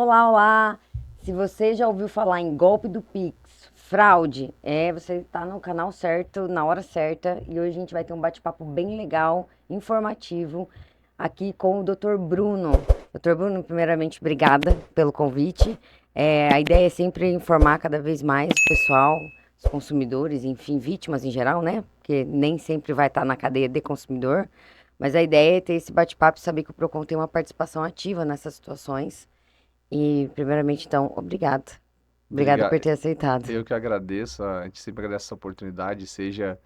Olá, olá! Se você já ouviu falar em golpe do Pix, fraude, você está no canal certo, na hora certa, e hoje a gente vai ter um bate-papo bem legal, informativo, aqui com o Dr. Bruno. Dr. Bruno, primeiramente, obrigada pelo convite. A ideia é sempre informar cada vez mais o pessoal, os consumidores, enfim, vítimas em geral, né? Porque nem sempre vai estar na cadeia de consumidor. Mas a ideia é ter esse bate-papo e saber que o Procon tem uma participação ativa nessas situações. E, primeiramente, então, obrigada. Obrigada Obrigado. por ter aceitado. Eu que agradeço, a gente sempre agradece essa oportunidade, seja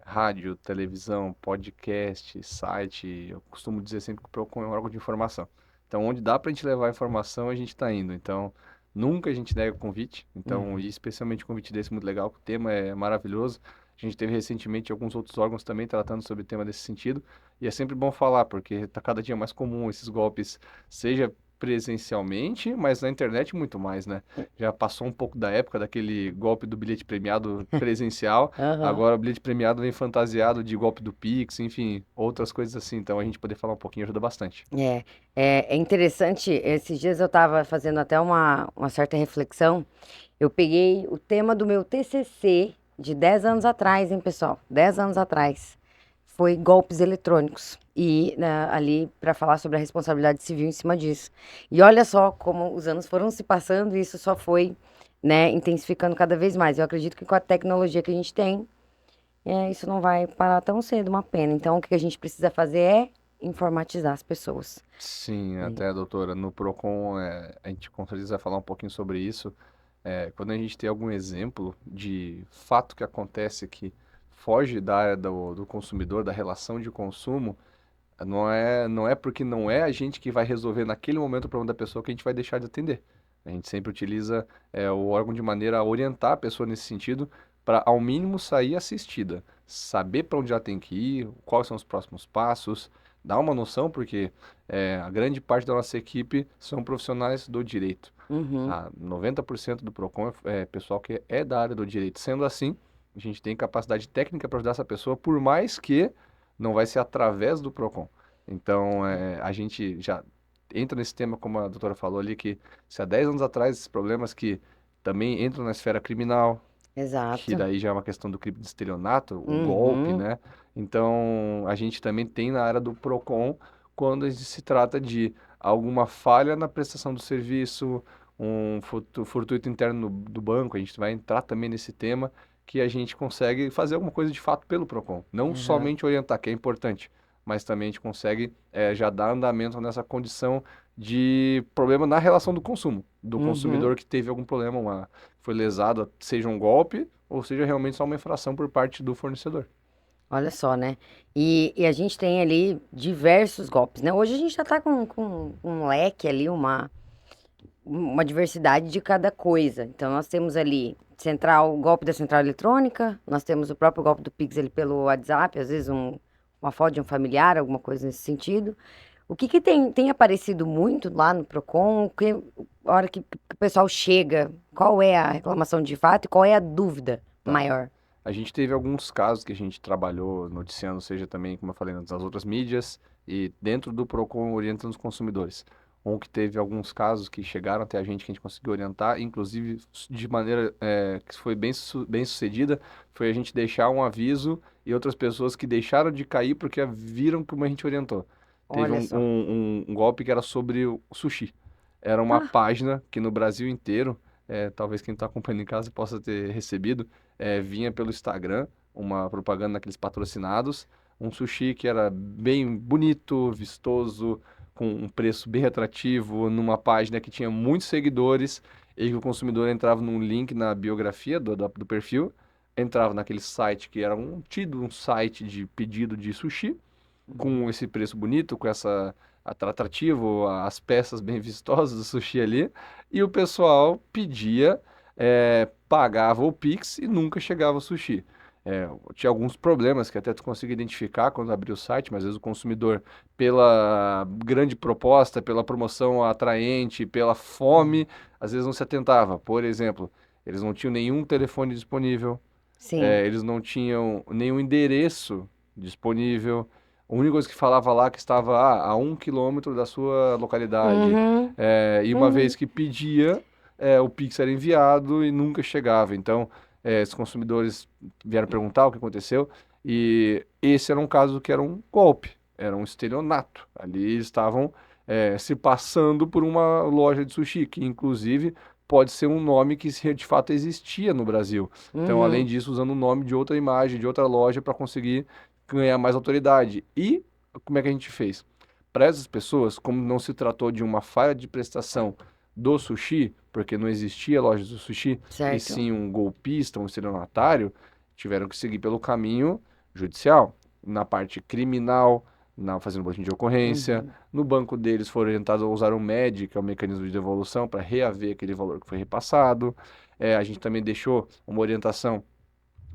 rádio, televisão, podcast, site. Eu costumo dizer sempre que o Procon é um órgão de informação. Então, onde dá para a gente levar a informação, a gente está indo. Então, nunca a gente nega o convite. Então, e Uhum. especialmente um convite desse muito legal, que o tema é maravilhoso. A gente teve recentemente alguns outros órgãos também tratando sobre o tema desse sentido. E é sempre bom falar, porque está cada dia mais comum esses golpes, seja presencialmente, mas na internet muito mais, né? Já passou um pouco da época daquele golpe do bilhete premiado presencial. Aham. Agora o bilhete premiado vem fantasiado de golpe do Pix, enfim, outras coisas assim. Então a gente poder falar um pouquinho ajuda bastante. É, é interessante, esses dias eu estava fazendo até uma certa reflexão. Eu peguei o tema do meu TCC de 10 anos atrás, hein, pessoal? 10 anos atrás. Foi golpes eletrônicos. E ali para falar sobre a responsabilidade civil em cima disso. E olha só como os anos foram se passando e isso só foi, né, intensificando cada vez mais. Eu acredito que com a tecnologia que a gente tem, isso não vai parar tão cedo, uma pena. Então, o que a gente precisa fazer é informatizar as pessoas. Sim, E- até, doutora, no Procon a gente com certeza vai falar um pouquinho sobre isso. Quando a gente tem algum exemplo de fato que acontece que foge da área do consumidor, da relação de consumo, não é porque não é a gente que vai resolver naquele momento o problema da pessoa que a gente vai deixar de atender. A gente sempre utiliza o órgão de maneira a orientar a pessoa nesse sentido, para ao mínimo sair assistida, saber para onde ela tem que ir, quais são os próximos passos, dar uma noção, porque a grande parte da nossa equipe são profissionais do direito. Uhum, 90% do Procon é pessoal que é da área do direito. Sendo assim, a gente tem capacidade técnica para ajudar essa pessoa, por mais que não vai ser através do Procon. Então, a gente já entra nesse tema, como a doutora falou ali, que se há 10 anos atrás esses problemas que também entram na esfera criminal, que exato. daí já é uma questão do crime de estelionato, o golpe, Uhum, né? Então, a gente também tem na área do Procon quando se trata de alguma falha na prestação do serviço, um furto interno do banco, a gente vai entrar também nesse tema, que a gente consegue fazer alguma coisa de fato pelo Procon. Não aham, somente orientar, que é importante, mas também a gente consegue já dar andamento nessa condição de problema na relação do consumo, do uhum. consumidor que teve algum problema, foi lesado, seja um golpe ou seja realmente só uma infração por parte do fornecedor. Olha só, né? E a gente tem ali diversos golpes, né? Hoje a gente já tá com um leque ali, uma diversidade de cada coisa. Então, nós temos ali o golpe da central eletrônica, nós temos o próprio golpe do Pix ali pelo WhatsApp, às vezes uma foto de um familiar, alguma coisa nesse sentido. O que que tem aparecido muito lá no Procon? A hora que o pessoal chega, qual é a reclamação de fato e qual é a dúvida Tá. maior? A gente teve alguns casos que a gente trabalhou noticiando, seja também, como eu falei, nas outras mídias e dentro do Procon orientando os consumidores. Um que teve alguns casos que chegaram até a gente que a gente conseguiu orientar, inclusive de maneira que foi bem sucedida, foi a gente deixar um aviso e outras pessoas que deixaram de cair porque viram como a gente orientou. Teve Olha só. um golpe que era sobre o sushi. Era uma Ah, página que no Brasil inteiro, talvez quem está acompanhando em casa possa ter recebido, vinha pelo Instagram, uma propaganda naqueles patrocinados, um sushi que era bem bonito, vistoso, com um preço bem atrativo, numa página que tinha muitos seguidores, e que o consumidor entrava num link na biografia do perfil, entrava naquele site que era um site de pedido de sushi, uhum. com esse preço bonito, com essa atrativo, as peças bem vistosas do sushi ali, e o pessoal pedia, pagava o Pix e nunca chegava o sushi. Tinha alguns problemas que até tu consegue identificar quando abrir o site, mas às vezes o consumidor, pela grande proposta, pela promoção atraente, pela Uhum. fome, às vezes não se atentava. Por exemplo, eles não tinham nenhum telefone disponível, Sim. eles não tinham nenhum endereço disponível, A única coisa que falava lá que estava a 1 quilômetro da sua localidade. Uhum, E uma vez uhum. que pedia, o Pix era enviado e nunca chegava. Então, os consumidores vieram perguntar o que aconteceu. E esse era um caso que era um golpe, era um estelionato. Ali eles estavam se passando por uma loja de sushi, que inclusive pode ser um nome que de fato existia no Brasil. Então, além Uhum. disso, usando o nome de outra imagem, de outra loja para conseguir ganhar mais autoridade. E como é que a gente fez? Para essas pessoas, como não se tratou de uma falha de prestação do sushi, porque não existia loja do sushi, e Certo. sim um golpista, um estelionatário, tiveram que seguir pelo caminho judicial. Na parte criminal, fazendo boletim de ocorrência, Uhum. no banco deles foram orientados a usar o MED, que é o mecanismo de devolução, para reaver aquele valor que foi repassado. A gente também deixou uma orientação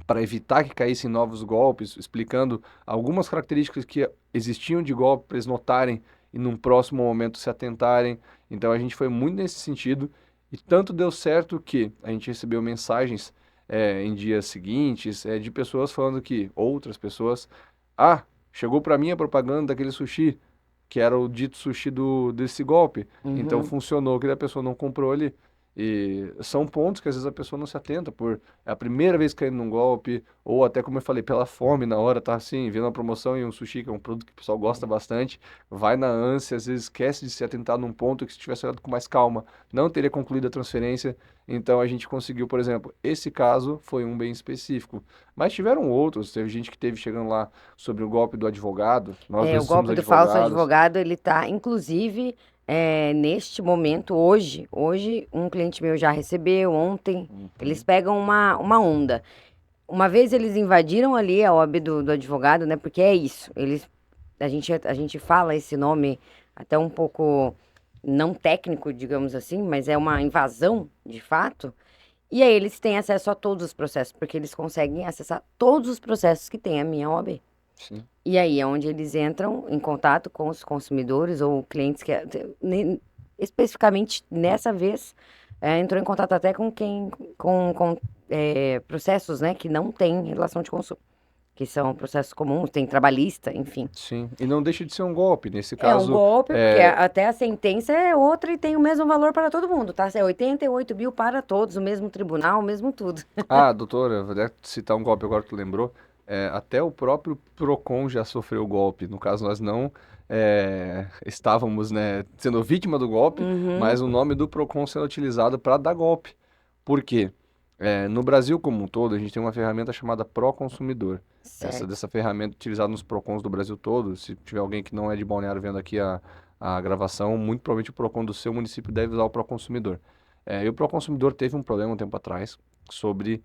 para evitar que caíssem novos golpes, explicando algumas características que existiam de golpe para eles notarem e num próximo momento se atentarem. Então a gente foi muito nesse sentido e tanto deu certo que a gente recebeu mensagens em dias seguintes de pessoas falando que outras pessoas, chegou para mim a propaganda daquele sushi que era o dito sushi desse golpe. Então Uhum. funcionou que a pessoa não comprou ali. E são pontos que às vezes a pessoa não se atenta por é a primeira vez caindo num golpe, ou até como eu falei, pela fome na hora, tá assim, vendo uma promoção e um sushi, que é um produto que o pessoal gosta bastante, vai na ânsia, às vezes esquece de se atentar num ponto que se tivesse olhado com mais calma, não teria concluído a transferência. Então a gente conseguiu, por exemplo, esse caso foi um bem específico. Mas tiveram outros, teve gente que teve chegando lá sobre o golpe do advogado. Nós É, dois o somos golpe do falso advogados. advogado, ele tá, inclusive, neste momento, hoje, um cliente meu já recebeu, ontem, eles Uhum. pegam uma onda. Uma vez eles invadiram ali a OAB do advogado, né? Porque é isso. A gente fala esse nome até um pouco não técnico, digamos assim, mas é uma invasão de fato. E aí eles têm acesso a todos os processos, porque eles conseguem acessar todos os processos que tem a minha OAB. Sim. E aí é onde eles entram em contato com os consumidores ou clientes especificamente nessa vez, entrou em contato até com quem, com processos, né, que não têm relação de consumo, que são processos comuns, tem trabalhista, enfim. Sim. E não deixa de ser um golpe. Nesse É um caso, golpe, porque é, até a sentença é outra e tem o mesmo valor para todo mundo, tá? É 88 mil para todos, o mesmo tribunal, o mesmo tudo. doutora, vou até citar um golpe agora que tu lembrou. Até o próprio Procon já sofreu golpe. No caso, nós não estávamos, né, sendo vítima do golpe, Uhum, mas o nome do Procon sendo utilizado para dar golpe. Por quê? No Brasil como um todo, a gente tem uma ferramenta chamada Proconsumidor. certo. Dessa ferramenta utilizada nos Procons do Brasil todo. Se tiver alguém que não é de Balneário vendo aqui a gravação, muito provavelmente o Procon do seu município deve usar o Proconsumidor. E o Proconsumidor teve um problema um tempo atrás sobre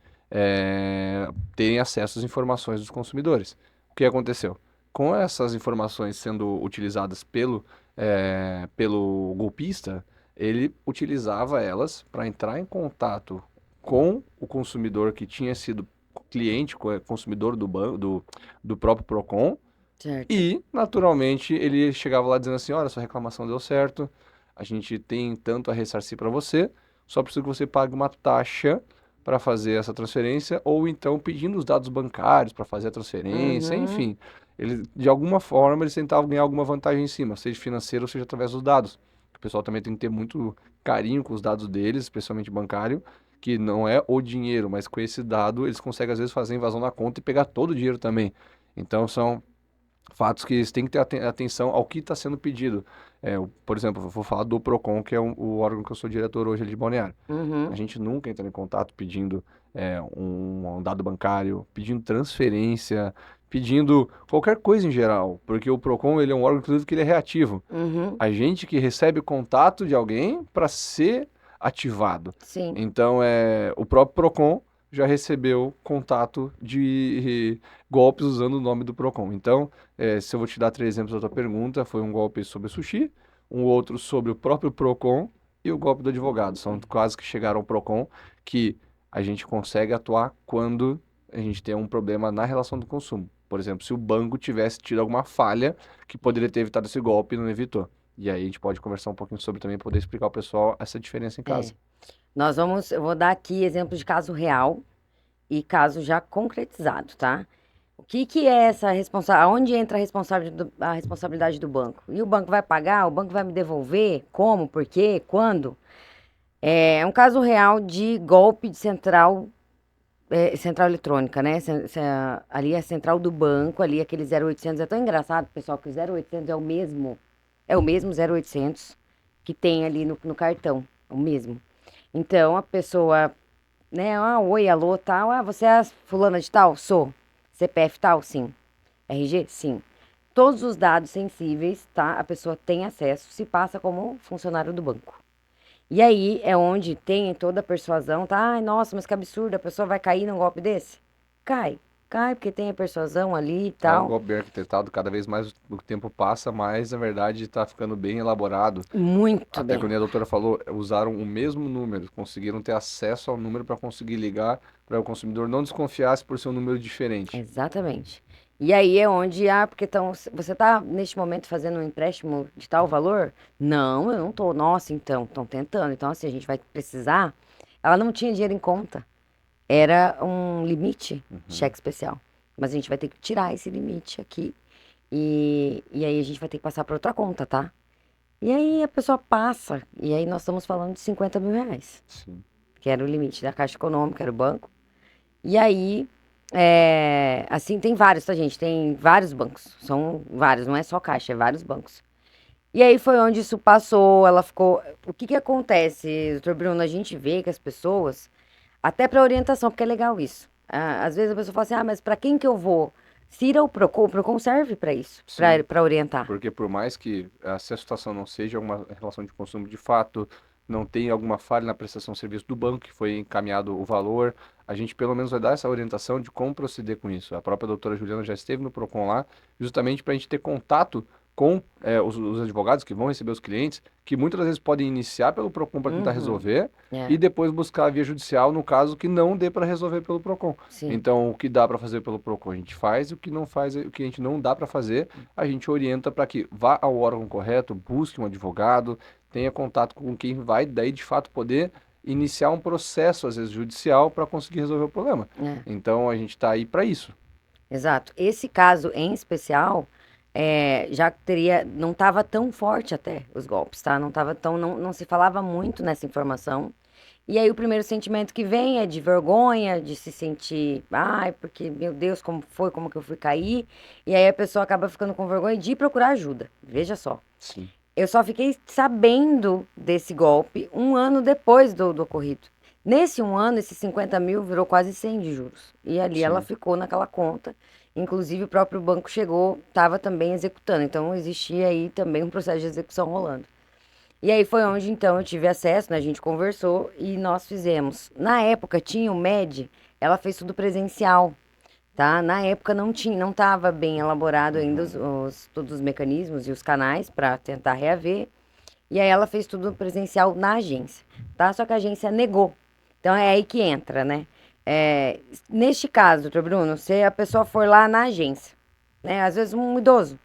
terem acesso às informações dos consumidores. O que aconteceu? Com essas informações sendo utilizadas pelo golpista, ele utilizava elas para entrar em contato com o consumidor que tinha sido cliente, consumidor do próprio Procon, Certo. e, naturalmente, ele chegava lá dizendo assim: olha, sua reclamação deu certo, a gente tem tanto a ressarcir para você, só preciso que você pague uma taxa para fazer essa transferência, ou então pedindo os dados bancários para fazer a transferência, Uhum, enfim. Ele, de alguma forma, eles tentavam ganhar alguma vantagem em cima, seja financeira ou seja através dos dados. O pessoal também tem que ter muito carinho com os dados deles, especialmente bancário, que não é o dinheiro, mas com esse dado eles conseguem às vezes fazer invasão na conta e pegar todo o dinheiro também. Então são fatos que eles têm que ter atenção ao que está sendo pedido. Por exemplo, eu vou falar do Procon, que é o órgão que eu sou diretor hoje ali de Balneário. A uhum. gente nunca entra em contato pedindo um dado bancário, pedindo transferência, pedindo qualquer coisa em geral, porque o Procon ele é um órgão, inclusive, que ele é reativo. Uhum, A gente que recebe contato de alguém para ser ativado. sim. Então, o próprio Procon já recebeu contato de golpes usando o nome do Procon. Então, se eu vou te dar 3 exemplos da tua pergunta, foi um golpe sobre o sushi, um outro sobre o próprio Procon e o golpe do advogado. São quase que chegaram ao Procon que a gente consegue atuar quando a gente tem um problema na relação do consumo. Por exemplo, se o banco tivesse tido alguma falha que poderia ter evitado esse golpe e não evitou. E aí a gente pode conversar um pouquinho sobre também, poder explicar ao pessoal essa diferença em casa. É. Eu vou dar aqui exemplo de caso real e caso já concretizado, tá? O que é essa responsabilidade? Aonde entra a responsabilidade do banco? E o banco vai pagar? O banco vai me devolver? Como? Por quê? Quando? É um caso real de golpe de central eletrônica, né? Ali é a central do banco, ali aquele 0800. É tão engraçado, pessoal, que o 0800 é o mesmo 0800 que tem ali no cartão, o mesmo. Então, a pessoa, né? Oi, alô, tal. Você é a fulana de tal? Sou. CPF tal? Sim. RG? Sim. Todos os dados sensíveis, tá? A pessoa tem acesso, se passa como funcionário do banco. E aí é onde tem toda a persuasão, tá? Ai, nossa, mas que absurdo, a pessoa vai cair num golpe desse? Cai, cai, porque tem a persuasão ali e É um tal. golpe bem arquitetado, cada vez mais o tempo passa, mais na verdade está ficando bem elaborado. Muito Até quando bem. a doutora falou, usaram o mesmo número, conseguiram ter acesso ao número para conseguir ligar, para o consumidor não desconfiasse por ser um número diferente. Exatamente. E aí é onde, porque você tá neste momento fazendo um empréstimo de tal valor? Não, eu não tô. Nossa, então, estão tentando. Então, assim, a gente vai precisar. Ela não tinha dinheiro em conta. Era um limite Uhum. cheque especial. Mas a gente vai ter que tirar esse limite aqui. E aí a gente vai ter que passar para outra conta, tá? E aí a pessoa passa. E aí nós estamos falando de R$ 50.000, Sim. que era o limite da Caixa Econômica, era o banco. E aí, assim, tem vários, tá, gente? Tem vários bancos. São vários, não é só Caixa, é vários bancos. E aí foi onde isso passou, ela ficou. O que que acontece, doutor Bruno? A gente vê que as pessoas, até para orientação, porque é legal isso. Às vezes a pessoa fala assim, mas para quem que eu vou? Cira o Procon serve para isso, Sim. para orientar. Porque por mais que se a situação não seja uma relação de consumo de fato, não tenha alguma falha na prestação de serviço do banco que foi encaminhado o valor, a gente pelo menos vai dar essa orientação de como proceder com isso. A própria doutora Juliana já esteve no Procon lá, justamente para a gente ter contato com os advogados que vão receber os clientes, que muitas das vezes podem iniciar pelo Procon para tentar Uhum. resolver e É, depois buscar a via judicial no caso que não dê para resolver pelo Procon. sim. Então, o que dá para fazer pelo Procon a gente faz, e o que não faz, o que a gente não dá para fazer a gente orienta para que vá ao órgão correto, busque um advogado, tenha contato com quem vai daí de fato poder iniciar um processo, às vezes judicial, para conseguir resolver o problema. É. Então a gente está aí para isso. Exato. Esse caso em especial, já teria, não estava tão forte até os golpes, tá? Não estava tão, não se falava muito nessa informação. E aí o primeiro sentimento que vem é de vergonha, de se sentir, ai, porque, meu Deus, como foi, como que eu fui cair? E aí a pessoa acaba ficando com vergonha de procurar ajuda. Veja só. Sim, Eu só fiquei sabendo desse golpe um ano depois do ocorrido. Nesse um ano, esses 50.000 virou quase 100 de juros. E ali ela sim, ficou naquela conta. Inclusive, o próprio banco chegou, estava também executando. Então, existia aí também um processo de execução rolando. E aí foi onde, então, eu tive acesso, né? A gente conversou e nós fizemos. Na época, tinha o MED, ela fez tudo presencial, tá? Na época não tinha, não estava bem elaborado ainda uhum, todos os mecanismos e os canais para tentar reaver. E aí ela fez tudo presencial na agência, tá? Só que a agência negou. Então é aí que entra, né? Neste caso, doutor Bruno, se a pessoa for lá na agência, né? Às vezes um idoso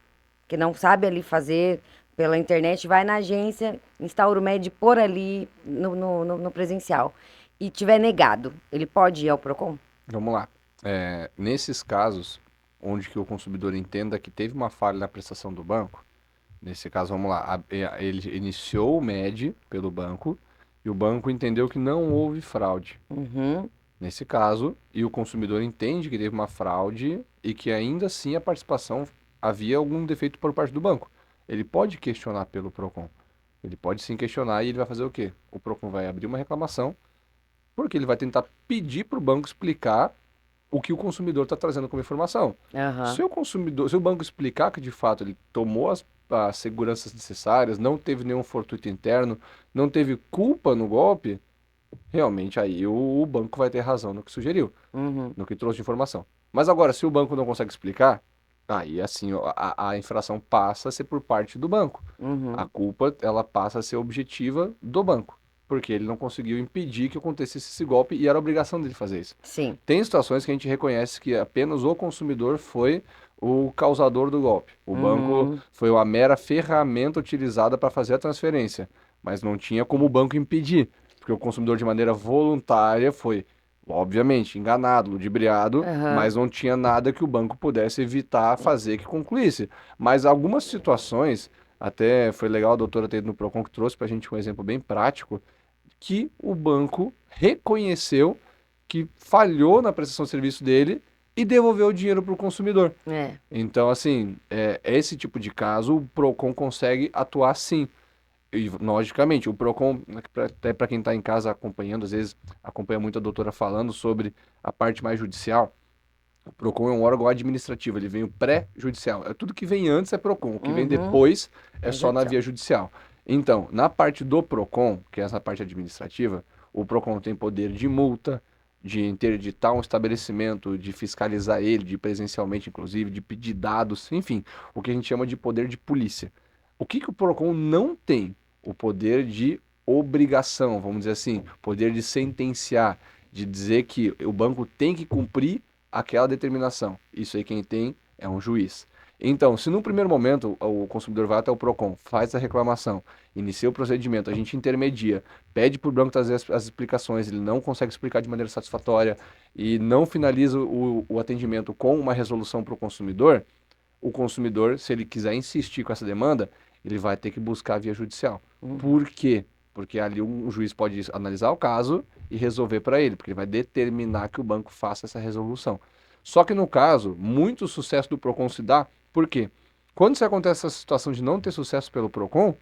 que não sabe ali fazer pela internet, vai na agência, instaura o MED por ali no presencial e tiver negado, ele pode ir ao Procon? vamos lá. Nesses casos onde que o consumidor entenda que teve uma falha na prestação do banco, nesse caso, vamos lá, ele iniciou o MED pelo banco e o banco entendeu que não houve fraude. Uhum, Nesse caso, e o consumidor entende que teve uma fraude e que ainda assim a participação havia algum defeito por parte do banco. Ele pode questionar pelo Procon. Ele pode sim questionar e ele vai fazer o quê? O Procon vai abrir uma reclamação, porque ele vai tentar pedir para o banco explicar o que o consumidor está trazendo como informação. aham, Se o banco explicar que de fato ele tomou as seguranças necessárias, não teve nenhum fortuito interno, não teve culpa no golpe, realmente aí o banco vai ter razão no que sugeriu, uhum, no que trouxe de informação. Mas agora, se o banco não consegue explicar, aí assim ó, a infração passa a ser por parte do banco. A uhum, culpa, ela passa a ser objetiva do banco, porque ele não conseguiu impedir que acontecesse esse golpe e era obrigação dele fazer isso. sim, Tem situações que a gente reconhece que apenas o consumidor foi o causador do golpe. O banco uhum, foi uma mera ferramenta utilizada para fazer a transferência, mas não tinha como o banco impedir, porque o consumidor de maneira voluntária foi. obviamente, enganado, ludibriado, Aham. mas não tinha nada que o banco pudesse evitar fazer que concluísse. Mas algumas situações, até foi legal a doutora ter ido no Procon que trouxe para a gente um exemplo bem prático, que o banco reconheceu que falhou na prestação de serviço dele e devolveu o dinheiro para o consumidor. É. Então, assim, esse tipo de caso, o Procon consegue atuar sim. E, logicamente, o Procon, até para quem está em casa acompanhando, às vezes acompanha muito a doutora falando sobre a parte mais judicial. O Procon é um órgão administrativo, ele vem o pré-judicial. Tudo que vem antes é Procon, o que vem Uhum. depois é É só na judicial. via judicial. Então, na parte do Procon, que é essa parte administrativa, o Procon tem poder de multa, de interditar um estabelecimento, de fiscalizar ele, de presencialmente, inclusive, de pedir dados, enfim, o que a gente chama de poder de polícia. O que o Procon não tem? O poder de obrigação, vamos dizer assim, poder de sentenciar, de dizer que o banco tem que cumprir aquela determinação. Isso aí quem tem é um juiz. Então, se no primeiro momento o consumidor vai até o Procon, faz a reclamação, inicia o procedimento, a gente intermedia, pede para o banco trazer as explicações, ele não consegue explicar de maneira satisfatória e não finaliza o atendimento com uma resolução para o consumidor, se ele quiser insistir com essa demanda, ele vai ter que buscar a via judicial. Uhum. Por quê? Porque ali um juiz pode analisar o caso e resolver para ele, porque ele vai determinar que o banco faça essa resolução. Só que no caso, muito sucesso do Procon se dá, por quê? Quando se acontece essa situação de não ter sucesso pelo Procon,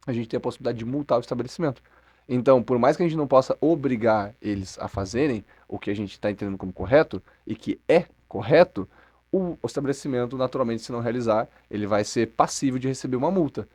a gente tem a possibilidade de multar o estabelecimento. Então, por mais que a gente não possa obrigar eles a fazerem o que a gente está entendendo como correto, e que é correto, o estabelecimento, naturalmente, se não realizar, ele vai ser passível de receber uma multa.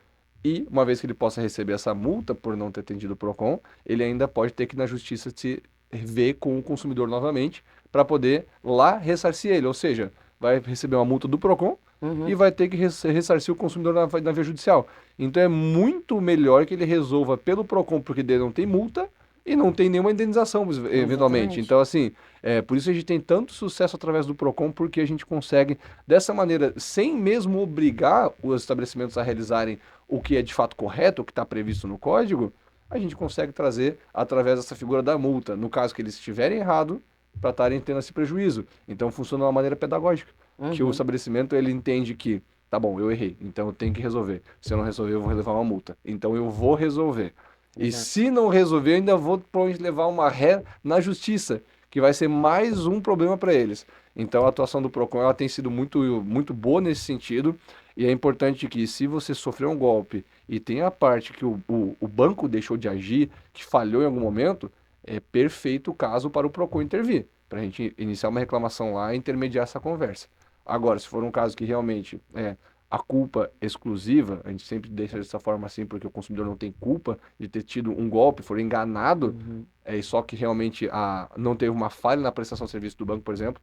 E, uma vez que ele possa receber essa multa por não ter atendido o Procon, ele ainda pode ter que ir na justiça se ver com o consumidor novamente para poder lá ressarcir ele. Ou seja, vai receber uma multa do Procon e Uhum. vai ter que ressarcir o consumidor na via judicial. Então é muito melhor que ele resolva pelo Procon, porque dele não tem multa e não tem nenhuma indenização, eventualmente. Exatamente. Então, assim, por isso a gente tem tanto sucesso através do Procon, porque a gente consegue, dessa maneira, sem mesmo obrigar os estabelecimentos a realizarem o que é de fato correto, o que está previsto no código, a gente consegue trazer através dessa figura da multa, no caso que eles estiverem errado, para estarem tendo esse prejuízo. Então funciona de uma maneira pedagógica, que o Uhum. estabelecimento ele entende que, tá bom, eu errei, então eu tenho que resolver. Se eu não resolver, eu vou levar uma multa. Então eu vou resolver. E Exato. se não resolver, eu ainda vou provavelmente levar uma ré na justiça, que vai ser mais um problema para eles. Então a atuação do Procon ela tem sido muito boa nesse sentido. E é importante que, se você sofreu um golpe e tem a parte que o banco deixou de agir, que falhou em algum momento, é perfeito o caso para o Procon intervir, para a gente iniciar uma reclamação lá e intermediar essa conversa. Agora, se for um caso que realmente é a culpa exclusiva, a gente sempre deixa dessa forma assim, porque o consumidor não tem culpa de ter tido um golpe, for enganado, Uhum. só que realmente não teve uma falha na prestação de serviço do banco, por exemplo,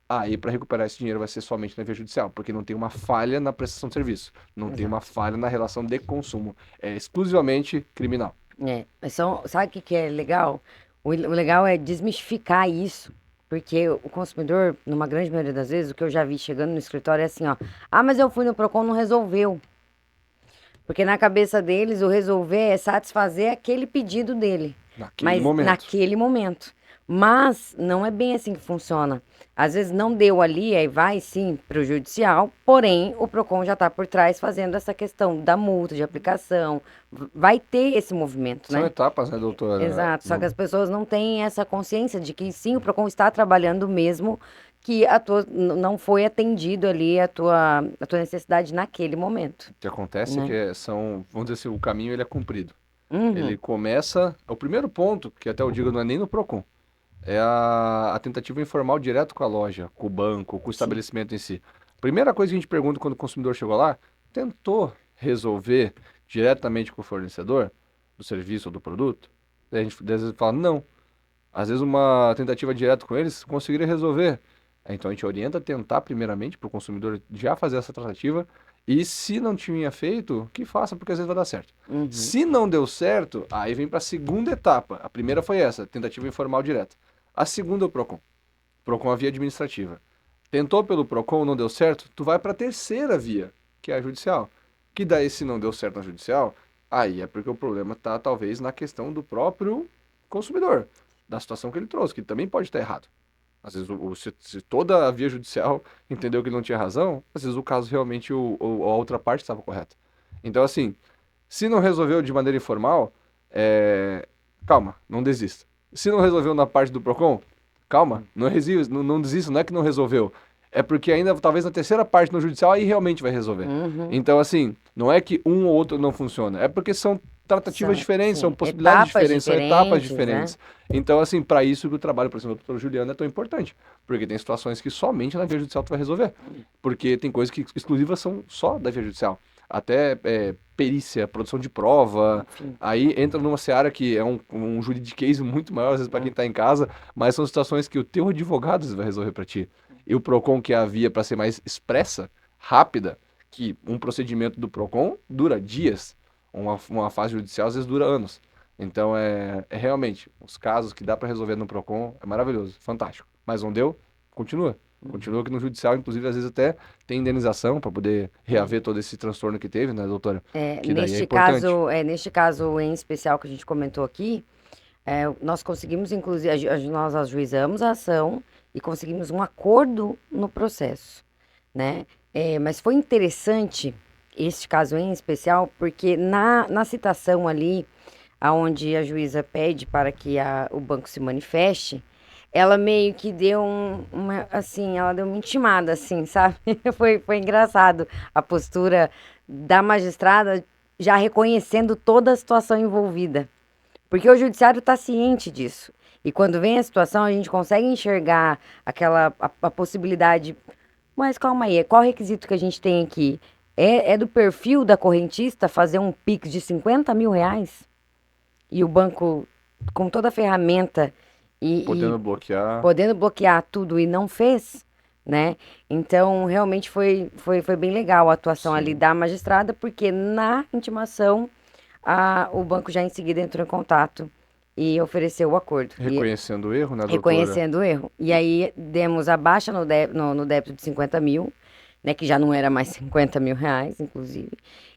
aí para recuperar esse dinheiro vai ser somente na via judicial, porque não tem uma falha na prestação de serviço, não tem uma Exato. falha na relação de consumo, é exclusivamente criminal. É, mas sabe o que que é legal? O legal é desmistificar isso, porque o consumidor, numa grande maioria das vezes, o que eu já vi chegando no escritório é assim, ó, ah, mas eu fui no Procon, não resolveu. Porque na cabeça deles, o resolver é satisfazer aquele pedido dele, Naquele mas momento. naquele momento. Mas não é bem assim que funciona. Às vezes não deu ali, aí vai sim para o judicial, porém o Procon já está por trás fazendo essa questão da multa, de aplicação. Vai ter esse movimento, São né? etapas, né, doutora? Exato, só que as pessoas não têm essa consciência de que sim, o Procon está trabalhando mesmo, que não foi atendido ali a tua necessidade naquele momento, O que acontece é né? que vamos dizer assim, o caminho ele é cumprido. Ele Uhum. começa, o primeiro ponto, que até eu digo não é nem no Procon, é a tentativa informal direto com a loja, com o banco, com o Sim. estabelecimento em si. Primeira coisa que a gente pergunta quando o consumidor chegou lá, tentou resolver diretamente com o fornecedor do serviço ou do produto? Daí a gente às vezes fala, não. Às vezes uma tentativa direta com eles conseguiria resolver. Então a gente orienta a tentar primeiramente para o consumidor já fazer essa tratativa e se não tinha feito, que faça, porque às vezes vai dar certo. Uhum. Se não deu certo, aí vem para a segunda etapa. A primeira foi essa, tentativa informal direta. A segunda é o Procon. Procon é a via administrativa. Tentou pelo Procon, não deu certo, tu vai para a terceira via, que é a judicial. Que daí se não deu certo na judicial, aí é porque o problema está talvez na questão do próprio consumidor. da situação que ele trouxe, que também pode estar errado. Às vezes, se toda a via judicial entendeu que ele não tinha razão, às vezes o caso realmente, a outra parte estava correta. Então, assim, se não resolveu de maneira informal, calma, não desista. Se não resolveu na parte do PROCON, calma, não desista, não é que não resolveu. É porque ainda, talvez na terceira parte no judicial, aí realmente vai resolver. Uhum. Então, assim, não é que um ou outro não funciona, é porque são tratativas diferentes, são Sim, possibilidades etapas diferentes, são etapas diferentes, né? diferentes. Então, assim, para isso que o trabalho, por exemplo, do doutor Juliano é tão importante. Porque tem situações que somente na via judicial tu vai resolver. Porque tem coisas que exclusivas são só da via judicial. Até perícia, produção de prova. Enfim. Aí entra numa seara que é um juridiquês muito maior, às vezes, para quem está em casa, mas são situações que o teu advogado às vezes, vai resolver para ti. E o PROCON, que é a via para ser mais expressa, rápida, que um procedimento do PROCON dura dias. Uma fase judicial às vezes dura anos. Então realmente, os casos que dá para resolver no PROCON é maravilhoso, fantástico. Mas não deu? Continua. Continua que no judicial, inclusive, às vezes até tem indenização para poder reaver todo esse transtorno que teve, né, doutora? Que daí é importante. Neste caso em especial que a gente comentou aqui, nós conseguimos, inclusive, nós ajuizamos a ação e conseguimos um acordo no processo, né? Mas foi interessante este caso em especial, porque na citação ali, aonde a juíza pede para que o banco se manifeste, ela meio que deu assim, ela deu uma intimada, assim, sabe? Foi engraçado a postura da magistrada já reconhecendo toda a situação envolvida. Porque o judiciário está ciente disso. E quando vem a situação, a gente consegue enxergar a possibilidade. Mas calma aí, qual requisito que a gente tem aqui? É do perfil da correntista fazer um Pix de 50 mil reais? E o banco, com toda a ferramenta e Podendo bloquear. podendo bloquear tudo e não fez, né? Então, realmente foi bem legal a atuação ali Sim. da magistrada, porque na intimação o banco já em seguida entrou em contato e ofereceu o acordo. E Reconhecendo o erro, né, doutora? reconhecendo o erro. E aí demos a baixa no débito de 50 mil, né? Que já não era mais 50 mil reais, inclusive.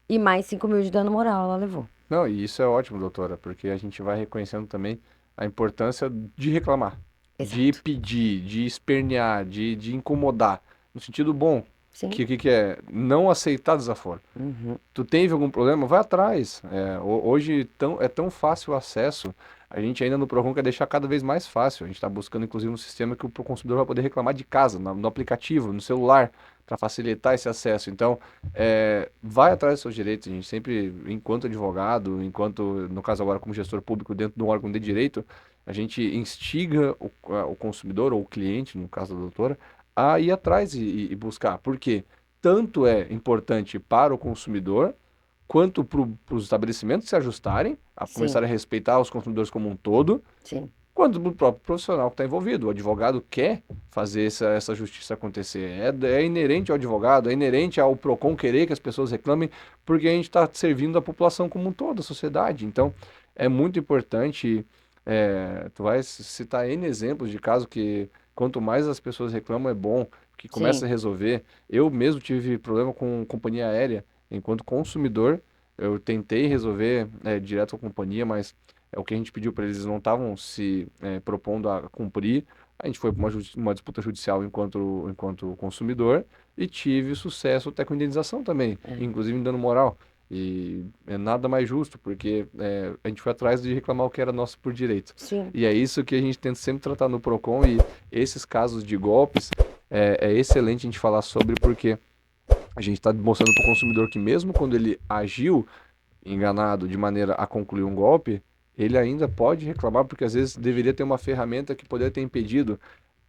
E mais 5 mil de dano moral ela levou. Não, e isso é ótimo, doutora, porque a gente vai reconhecendo também a importância de reclamar, de Exato. pedir, de espernear, de incomodar, no sentido bom, Sim. que é não aceitar desaforo. Uhum. Tu teve algum problema? Vai atrás. Hoje é tão fácil o acesso. A gente ainda no Procon quer deixar cada vez mais fácil. A gente está buscando, inclusive, um sistema que o consumidor vai poder reclamar de casa, no aplicativo, no celular, para facilitar esse acesso. Então, vai atrás dos seus direitos. A gente sempre, enquanto advogado, no caso agora como gestor público dentro de um órgão de direito, a gente instiga o consumidor, ou o cliente, no caso da doutora, a ir atrás e buscar. Por quê? Tanto é importante para o consumidor, quanto para os estabelecimentos se ajustarem, a Sim, começarem a respeitar os consumidores como um todo, sim. quanto para o próprio profissional que está envolvido. O advogado quer fazer essa justiça acontecer. É inerente ao advogado, é inerente ao PROCON querer que as pessoas reclamem, porque a gente está servindo a população como um todo, a sociedade. Então, é muito importante. Tu vai citar N exemplos de casos que quanto mais as pessoas reclamam é bom, que começa Sim. a resolver. Eu mesmo tive problema com companhia aérea. Enquanto consumidor, eu tentei resolver direto com a companhia, mas é o que a gente pediu para eles, eles não estavam se propondo a cumprir. A gente foi para uma disputa judicial enquanto consumidor e tive sucesso até com indenização também, É. inclusive em dano moral. E é nada mais justo, porque a gente foi atrás de reclamar o que era nosso por direito. Sim. E é isso que a gente tenta sempre tratar no Procon, e esses casos de golpes é excelente a gente falar sobre, porque a gente está mostrando para o consumidor que mesmo quando ele agiu enganado de maneira a concluir um golpe, ele ainda pode reclamar, porque às vezes deveria ter uma ferramenta que poderia ter impedido.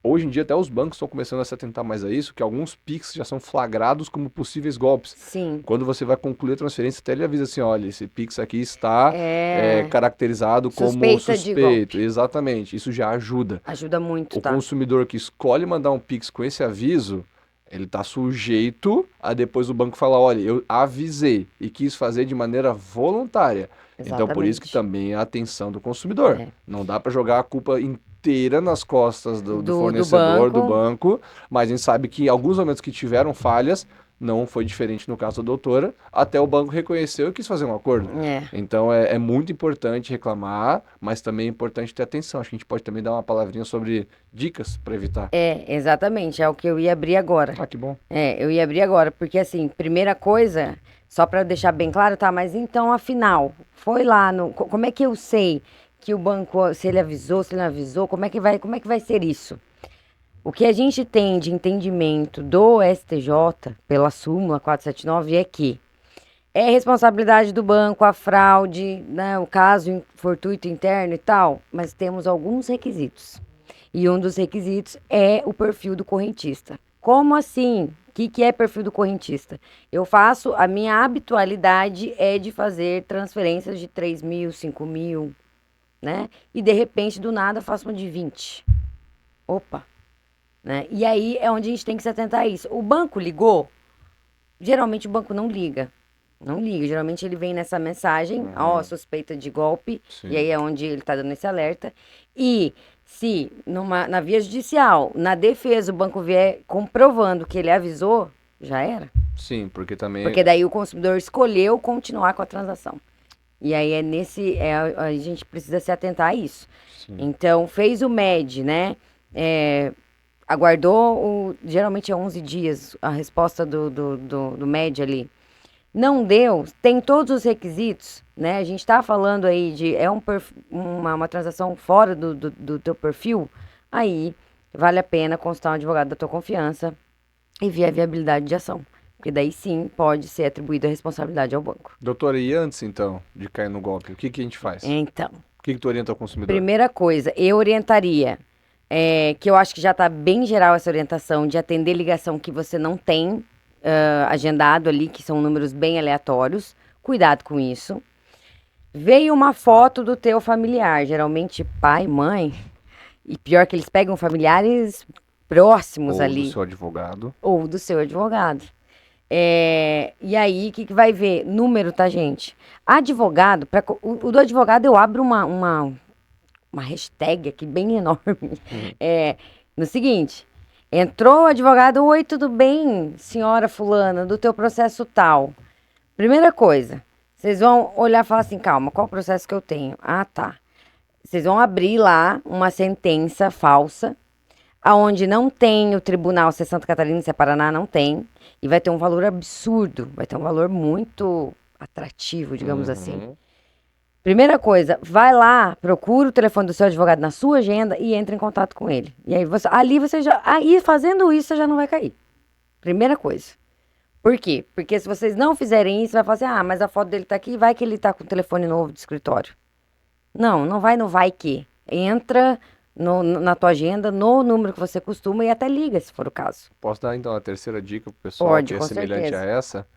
Hoje em dia, até os bancos estão começando a se atentar mais a isso, que alguns Pix já são flagrados como possíveis golpes. Sim. Quando você vai concluir a transferência, até ele avisa assim, olha, esse Pix aqui está É. caracterizado como Suspeita de suspeito. golpe. Exatamente, isso já ajuda. Ajuda muito, O tá? consumidor que escolhe mandar um Pix com esse aviso, ele está sujeito a depois o banco falar, olha, eu avisei e quis fazer de maneira voluntária. Então, por isso que Exatamente. também é a atenção do consumidor. É. Não dá para jogar a culpa inteira nas costas do Do fornecedor, do banco. banco, mas a gente sabe que em alguns momentos que tiveram falhas, Não foi diferente no caso da doutora, até o banco reconheceu e quis fazer um acordo. É. Então é muito importante reclamar, mas também é importante ter atenção. Acho que a gente pode também dar uma palavrinha sobre dicas para evitar. Exatamente, é o que eu ia abrir agora. Ah, que bom. Eu ia abrir agora, porque assim, primeira coisa, só para deixar bem claro, tá? Mas então, afinal, foi lá no. Como é que eu sei que o banco, se ele avisou, se ele não avisou, como é que vai ser isso? O que a gente tem de entendimento do STJ, pela súmula 479, é que é responsabilidade do banco a fraude, né, o caso fortuito interno e tal, mas temos alguns requisitos. E um dos requisitos é o perfil do correntista. Como assim? O que é perfil do correntista? Eu faço, a minha habitualidade é de fazer transferências de 3 mil, 5 mil, né? E de repente, do nada, eu faço uma de 20. Opa! Né? E aí é onde a gente tem que se atentar a isso. O banco ligou? Geralmente o banco não liga. Não liga. Geralmente ele vem nessa mensagem, ó, suspeita de golpe, e aí Sim. é onde ele tá dando esse alerta. E se na via judicial, na defesa, o banco vier comprovando que ele avisou, já era. Sim, porque também. Porque daí o consumidor escolheu continuar com a transação. E aí a gente precisa se atentar a isso. Sim. Então, fez o MED, né? Aguardou, geralmente é 11 dias a resposta do MED ali. Não deu, tem todos os requisitos, né? A gente está falando aí de uma transação fora do teu perfil, aí vale a pena consultar um advogado da tua confiança e ver a viabilidade de ação. Porque daí sim pode ser atribuída a responsabilidade ao banco. Doutora, e antes então de cair no golpe, o que que a gente faz? Então, O que que tu orienta ao consumidor? primeira coisa, eu orientaria, que eu acho que já está bem geral essa orientação de atender ligação que você não tem agendado ali, que são números bem aleatórios. Cuidado com isso. Veio uma foto do teu familiar, geralmente pai, mãe, e pior que eles pegam familiares próximos Ou do ali, seu advogado? ou do seu advogado. E aí, o que vai ver? Número, tá, gente? Advogado, o do advogado eu abro uma hashtag aqui bem enorme. No seguinte, entrou o advogado, oi, tudo bem, senhora fulana, do teu processo tal. Primeira coisa, vocês vão olhar e falar assim, calma, qual processo que eu tenho? Ah, tá. Vocês vão abrir lá uma sentença falsa, aonde não tem o tribunal, se é Santa Catarina, se é Paraná, não tem. E vai ter um valor absurdo, vai ter um valor muito atrativo, digamos assim. Uhum. Primeira coisa, vai lá, procura o telefone do seu advogado na sua agenda e entre em contato com ele. E aí você já, aí fazendo isso, você já não vai cair. Primeira coisa. Por quê? Porque se vocês não fizerem isso, vai falar assim, mas a foto dele tá aqui, vai que ele tá com o telefone novo de escritório. Não, não vai no vai que. Entra na tua agenda, no número que você costuma e até liga, se for o caso. Posso dar então a terceira dica pro pessoal Pode, que é com semelhante a certeza. essa?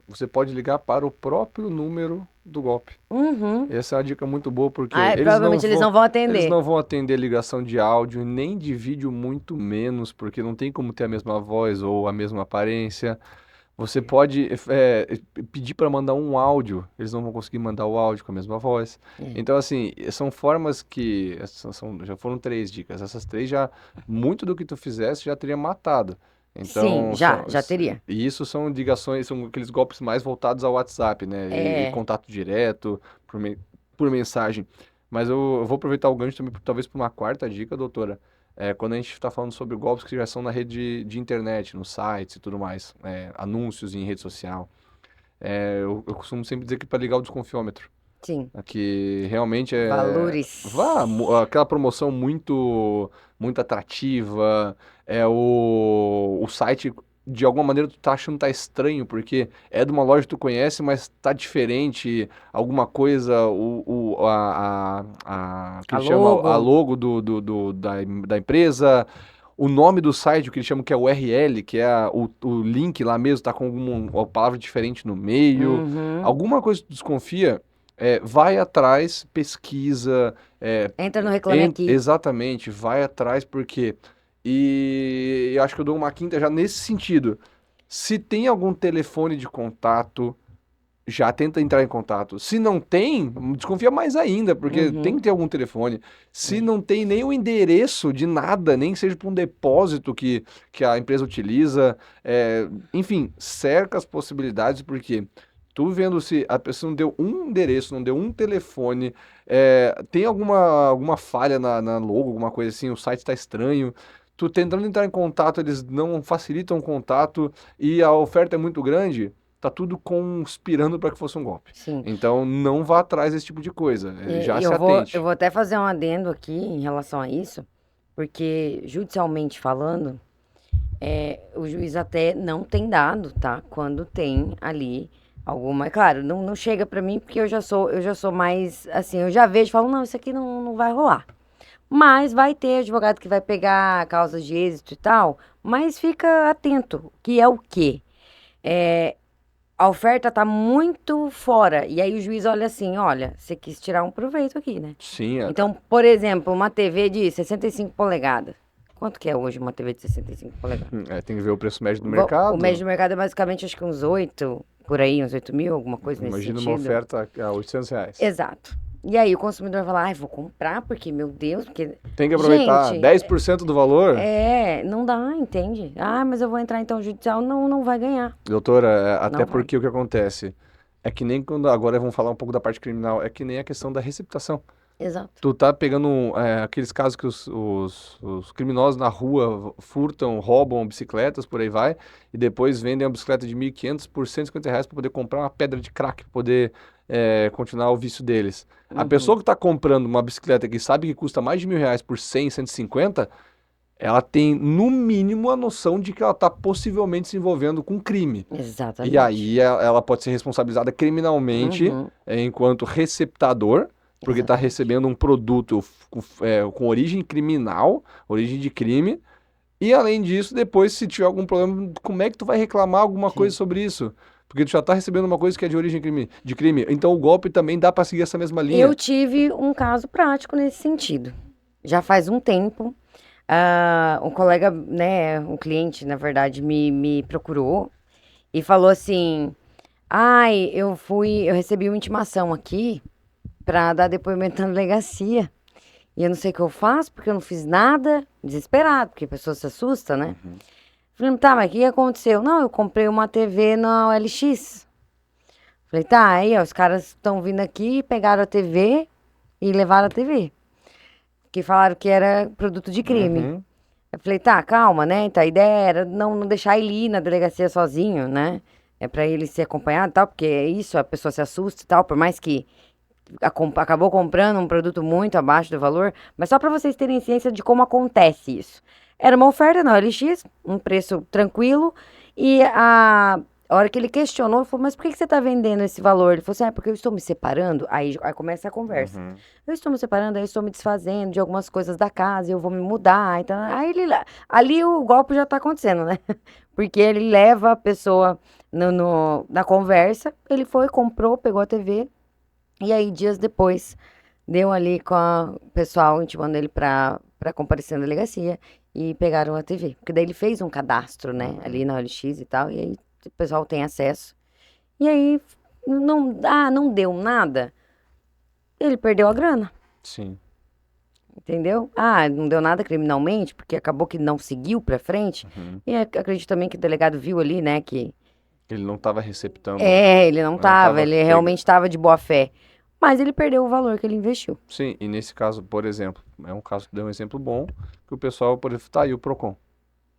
Você pode ligar para o próprio número do golpe. Uhum. Essa é uma dica muito boa porque eles não Provavelmente eles vão, não vão eles atender. não vão atender ligação de áudio nem de vídeo, muito menos, porque não tem como ter a mesma voz ou a mesma aparência. Você pode pedir para mandar um áudio, eles não vão conseguir mandar o áudio com a mesma voz. É. Então, assim, são formas que. Já foram três dicas. Essas três já. Muito do que tu fizesse já teria matado. Sim, Então, já teria. e isso são ligações, são aqueles golpes mais voltados ao WhatsApp, né? E É, contato direto, por mensagem. Mas eu vou aproveitar o gancho também, talvez, para uma quarta dica, doutora. Quando a gente está falando sobre golpes que já são na rede de internet, nos sites e tudo mais, anúncios em rede social, eu costumo sempre dizer que para ligar o desconfiômetro, sim. né, que realmente Valores. aquela promoção muito atrativa, o site de alguma maneira tu tá achando que tá estranho, porque é de uma loja que tu conhece, mas tá diferente, alguma coisa, que A eles chamam a logo. logo da empresa, o nome do site, o que eles chamam que é o URL, que é o link lá mesmo, tá com uma palavra diferente no meio, Uhum. alguma coisa que tu desconfia, vai atrás, pesquisa, Entra no Reclame Aqui. exatamente, vai atrás, porque. E eu acho que eu dou uma quinta já nesse sentido. Se tem algum telefone de contato, já tenta entrar em contato. Se não tem, desconfia mais ainda, porque tem que ter algum telefone. Se não tem nem o endereço de nada, nem que seja para um depósito que a empresa utiliza, enfim, cerca as possibilidades, porque tu vendo se a pessoa não deu um endereço, não deu um telefone, tem alguma falha na logo, alguma coisa assim, o site está estranho. Tu tentando entrar em contato, eles não facilitam o contato e a oferta é muito grande, tá tudo conspirando para que fosse um golpe. Sim. Então, não vá atrás desse tipo de coisa. Já E se eu atente. vou até fazer um adendo aqui em relação a isso, porque judicialmente falando, o juiz até não tem dado, tá? Quando tem ali alguma. Claro, não chega pra mim porque eu já sou mais assim, eu já vejo e falo, não, isso aqui não vai rolar. Mas vai ter advogado que vai pegar causas de êxito e tal, mas fica atento, que é o quê? É, a oferta tá muito fora. E aí o juiz olha assim, olha, você quis tirar um proveito aqui, né? Sim, Então, por exemplo, uma TV de 65 polegadas. Quanto que é hoje uma TV de 65 polegadas? tem que ver o preço médio do O médio mercado. do mercado é basicamente acho que uns 8 por aí, uns 8 mil, alguma coisa nesse Imagina uma sentido. oferta a R$ 800. Exato. E aí o consumidor vai lá, ai, vou comprar, porque, meu Deus, porque... Tem que aproveitar Gente, 10% do valor. não dá, entende? Ah, mas eu vou entrar então judicial. Não vai ganhar. Doutora, até Não vai. porque o que acontece é que nem quando, agora vamos falar um pouco da parte criminal, é que nem a questão da receptação. Exato. Tu tá pegando aqueles casos que os criminosos na rua furtam, roubam bicicletas, por aí vai, e depois vendem uma bicicleta de 1.500 por R$ 150 para poder comprar uma pedra de crack, para poder continuar o vício deles. A pessoa que tá comprando uma bicicleta que sabe que custa mais de R$ 1.000 por 100, 150, ela tem, no mínimo, a noção de que ela tá possivelmente se envolvendo com crime. E Exatamente. aí ela pode ser responsabilizada criminalmente enquanto receptador, porque está Exatamente. recebendo um produto com origem criminal, origem de crime. E além disso, depois, se tiver algum problema, como é que tu vai reclamar alguma Sim. coisa sobre isso? Porque tu já está recebendo uma coisa que é de origem de crime. Então o golpe também dá para seguir essa mesma linha. Eu tive um caso prático nesse sentido. Já faz um tempo. Um colega, né, um cliente, na verdade, me procurou e falou assim: ai, eu recebi uma intimação aqui pra dar depoimento na delegacia. E eu não sei o que eu faço, porque eu não fiz nada, desesperado, porque a pessoa se assusta, né? Falei, tá, mas o que aconteceu? Não, eu comprei uma TV na OLX. Falei, tá, aí, ó, os caras estão vindo aqui, pegaram a TV e levaram a TV. Que falaram que era produto de crime. Eu falei, tá, calma, né? Então a ideia era não deixar ele ir na delegacia sozinho, né? É pra ele ser acompanhado e tal, porque é isso, a pessoa se assusta e tal, por mais que acabou comprando um produto muito abaixo do valor, mas só pra vocês terem ciência de como acontece isso. Era uma oferta na OLX, um preço tranquilo, e a hora que ele questionou, ele falou, mas por que você tá vendendo esse valor? Ele falou assim, porque eu estou me separando. Aí começa a conversa. Eu estou me separando, aí eu estou me desfazendo de algumas coisas da casa, eu vou me mudar. Então, aí ali o golpe já tá acontecendo, né? Porque ele leva a pessoa na conversa, ele foi, comprou, pegou a TV, e aí dias depois deu ali com o pessoal intimando ele pra comparecer na delegacia e pegaram a TV. Porque daí ele fez um cadastro, né, ali na OLX e tal, e aí o pessoal tem acesso. E aí não deu nada, ele perdeu a grana. Sim. Entendeu? Não deu nada criminalmente, porque acabou que não seguiu pra frente. E acredito também que o delegado viu ali, né, que... Ele não estava receptando. ele não tava, ele pegando. realmente tava de boa fé. Mas ele perdeu o valor que ele investiu. Sim, e nesse caso, por exemplo, é um caso que deu um exemplo bom, que o pessoal, por exemplo, tá aí o PROCON.